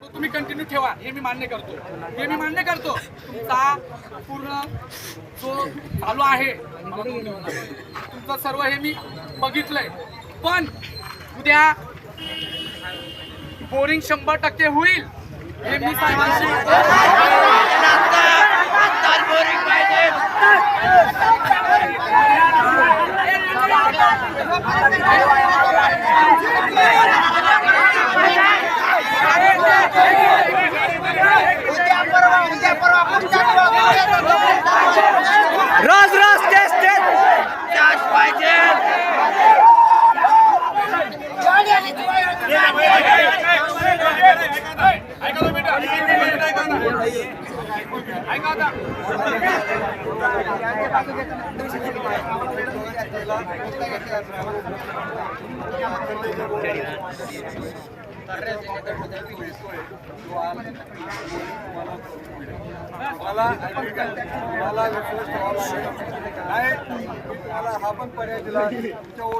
तो तुम्ही कंटिन्यू ठेवा, हे मी मान्य करतो, तुमचा पूर्ण जो चालू आहे तुमचं सर्व हे मी बघितलंय, पण उद्या बोरिंग 100% होईल हे मी साहेबांशी रोज रोज तेच पाहिजे. मला हा पण पर्याय दिला.